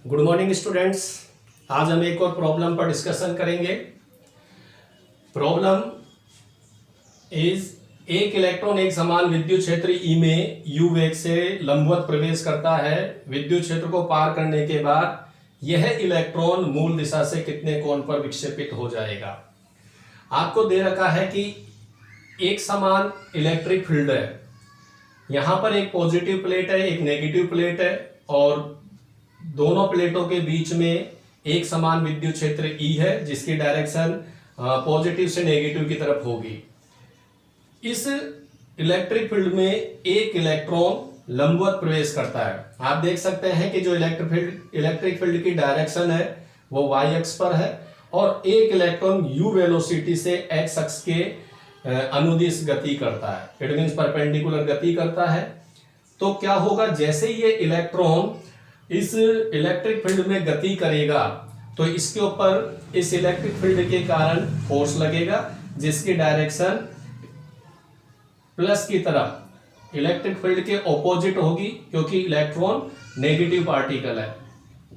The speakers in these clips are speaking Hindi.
Good morning students. आज हम एक और प्रॉब्लम पर डिस्कशन करेंगे। प्रॉब्लम इज एक इलेक्ट्रॉन एक समान विद्युत क्षेत्र ई में यू वेग से लंबवत प्रवेश करता है। विद्युत क्षेत्र को पार करने के बाद यह इलेक्ट्रॉन मूल दिशा से कितने कोण पर विक्षेपित हो जाएगा। आपको दे रखा है कि एक समान इलेक्ट्रिक फील्ड है, यहां पर एक पॉजिटिव प्लेट है, एक नेगेटिव प्लेट है और दोनों प्लेटों के बीच में एक समान विद्युत क्षेत्र ई है जिसकी डायरेक्शन पॉजिटिव से नेगेटिव की तरफ होगी। इस इलेक्ट्रिक फील्ड में एक इलेक्ट्रॉन लंबवत प्रवेश करता है। आप देख सकते हैं कि जो इलेक्ट्रिक फील्ड की डायरेक्शन है वो वाई अक्ष पर है और एक इलेक्ट्रॉन यू वेलोसिटी से एक्स अक्ष के अनुदिश गति करता है। इट मींस परपेंडिकुलर गति करता है। तो क्या होगा, जैसे ये इलेक्ट्रॉन इस इलेक्ट्रिक फील्ड में गति करेगा तो इसके ऊपर इस इलेक्ट्रिक फील्ड के कारण फोर्स लगेगा जिसकी डायरेक्शन प्लस की तरफ इलेक्ट्रिक फील्ड के ऑपोजिट होगी, क्योंकि इलेक्ट्रॉन नेगेटिव पार्टिकल है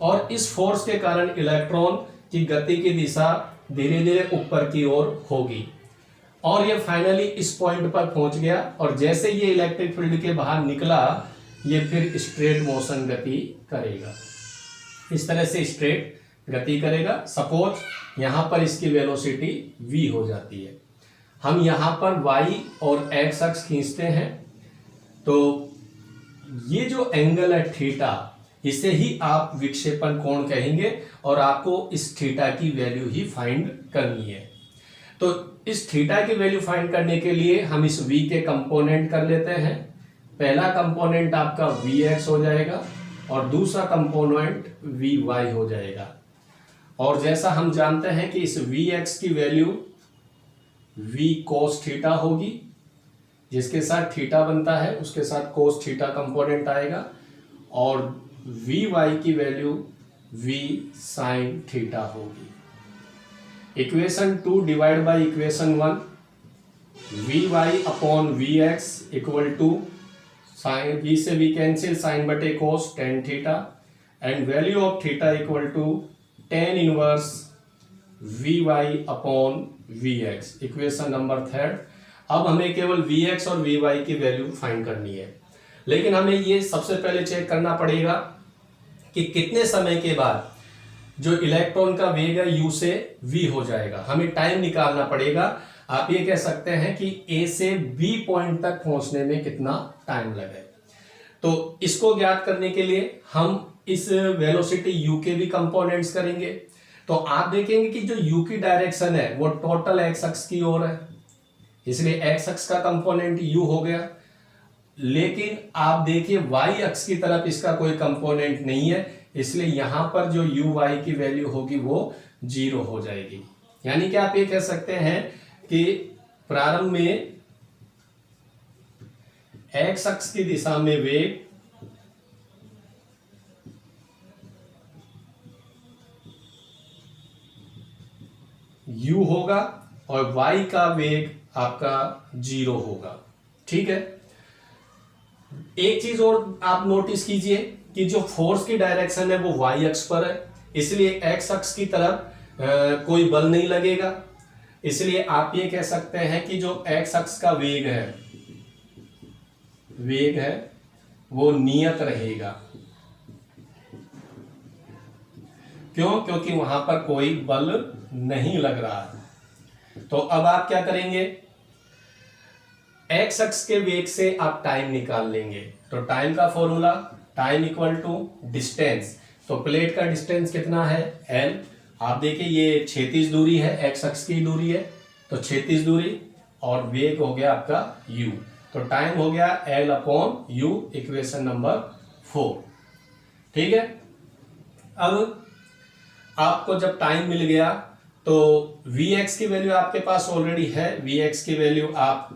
और इस फोर्स के कारण इलेक्ट्रॉन की गति की दिशा धीरे धीरे ऊपर की ओर होगी और ये फाइनली इस पॉइंट पर पहुंच गया और जैसे ये इलेक्ट्रिक फील्ड के बाहर निकला ये फिर स्ट्रेट मोशन गति करेगा। इस तरह से स्ट्रेट गति करेगा। सपोज यहां पर इसकी वेलोसिटी v हो जाती है। हम यहां पर y और x अक्ष खींचते हैं तो ये जो एंगल है थीटा, इसे ही आप विक्षेपण कोण कहेंगे और आपको इस थीटा की वैल्यू ही फाइंड करनी है। तो इस थीटा की वैल्यू फाइंड करने के लिए हम इस v के कंपोनेंट कर लेते हैं। पहला कंपोनेंट आपका Vx हो जाएगा और दूसरा कंपोनेंट Vy हो जाएगा। और जैसा हम जानते हैं कि इस Vx की वैल्यू V cos थीटा होगी, जिसके साथ थीटा बनता है उसके साथ cos थीटा कंपोनेंट आएगा और Vy की वैल्यू V sin थीटा होगी। Equation 2 divide by equation 1, Vy upon Vx equal to sine v से v कैंसिल साइन बटे cos tan theta and value of theta equal to tan inverse Vy upon Vx। Equation number 3। अब हमें केवल Vx और Vy की वैल्यू फाइंड करनी है, लेकिन हमें ये सबसे पहले चेक करना पड़ेगा कि कितने समय के बाद जो इलेक्ट्रॉन का वेग है u से v हो जाएगा। हमें टाइम निकालना पड़ेगा। आप ये कह सकते हैं कि a से b पॉइंट तक पहुंचने में कितना टाइम लगे। तो इसको ज्ञात करने के लिए हम इस वेलोसिटी u के भी कंपोनेंट्स करेंगे। तो आप देखेंगे कि जो u की डायरेक्शन है वो टोटल x अक्ष की ओर है, इसलिए x अक्ष का कंपोनेंट u हो गया। लेकिन आप देखिए y अक्ष की तरफ इसका कोई कंपोनेंट नहीं है, इसलिए यहां पर जो uy की वैल्यू होगी वो 0 हो जाएगी। यानी कि आप ये कह सकते हैं कि प्रारंभ में x अक्ष की दिशा में वेग u होगा और y का वेग आपका 0 होगा। ठीक है। एक चीज और आप नोटिस कीजिए कि जो फोर्स की डायरेक्शन है वो y अक्ष पर है, इसलिए x अक्ष की तरफ कोई बल नहीं लगेगा। इसलिए आप ये कह सकते हैं कि जो x अक्ष का वेग है वो नियत रहेगा। क्यों? क्योंकि वहां पर कोई बल नहीं लग रहा है। तो अब आप क्या करेंगे, x अक्ष के वेग से आप टाइम निकाल लेंगे। तो टाइम का formula, time equal to distance. तो प्लेट का डिस्टेंस कितना है, l। आप देखिए ये क्षैतिज दूरी है, x अक्ष की दूरी है, तो क्षैतिज दूरी और वेग हो गया आपका u। तो टाइम हो गया l upon u, equation number 4। ठीक है। अब आपको जब टाइम मिल गया तो Vx की वैल्यू आपके पास ऑलरेडी है। Vx की वैल्यू आप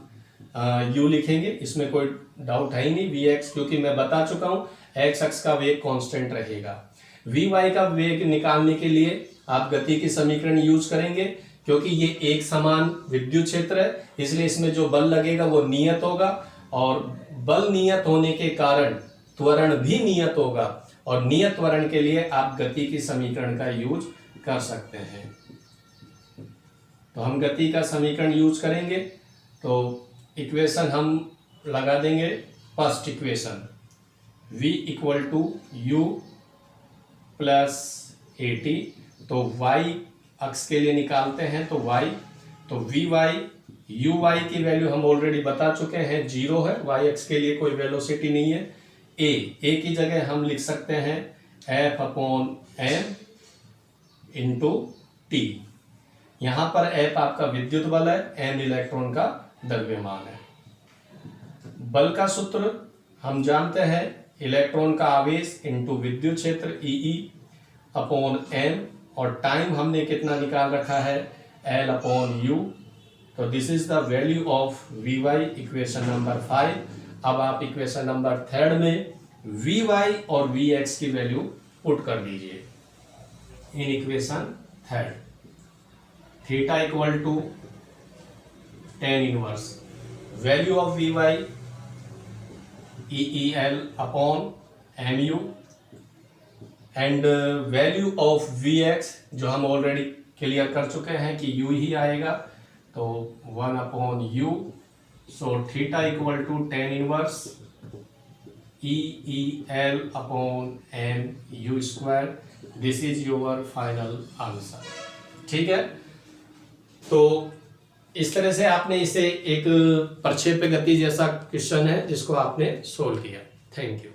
u लिखेंगे, इसमें कोई डाउट है ही नहीं। Vx क्योंकि मैं बता चुका हूं x अक्ष का वेग कांस्टेंट रहेगा। Vy का वेग निकालने के लिए आप गति की समीकरण यूज करेंगे, क्योंकि ये एक समान विद्युत क्षेत्र है इसलिए इसमें जो बल लगेगा वो नियत होगा और बल नियत होने के कारण त्वरण भी नियत होगा और नियत त्वरण के लिए आप गति की समीकरण का यूज कर सकते हैं। तो हम गति का समीकरण यूज करेंगे, तो इक्वेशन हम लगा देंगे। First equation v equal to U plus A T, तो y अक्ष के लिए निकालते हैं तो y, तो वी वाई यू वाई की वैल्यू हम ऑलरेडी बता चुके हैं, 0 है, y अक्ष के लिए कोई वेलोसिटी नहीं है। a की जगह हम लिख सकते हैं F upon M into T. यहाँ पर एफ आपका विद्युत बल है, एम इलेक्ट्रॉन का द्रव्यमान है। बल का सूत्र हम जानते हैं, इलेक्ट्रॉन का आवेश इंटू विद्युत क्षेत्र ई अपॉन एम, और टाइम हमने कितना निकाल रखा है, एल अपॉन यू। तो this is the value of V Y, equation number 5। अब आप इक्वेशन नंबर 3 में वी वाई और वी एक्स की वैल्यू पुट कर दीजिए in equation 3। Theta equal to tan inverse value of V Y E L upon M U, and value of V X जो हम ऑलरेडी क्लियर कर चुके हैं कि यू ही आएगा, तो 1 upon U. So theta equal to tan inverse E L upon M U square. This is your final answer. ठीक है, तो इस तरह से आपने इसे एक प्रक्षेप्य गति जैसा क्वेश्चन है जिसको आपने सोल्व किया। Thank you.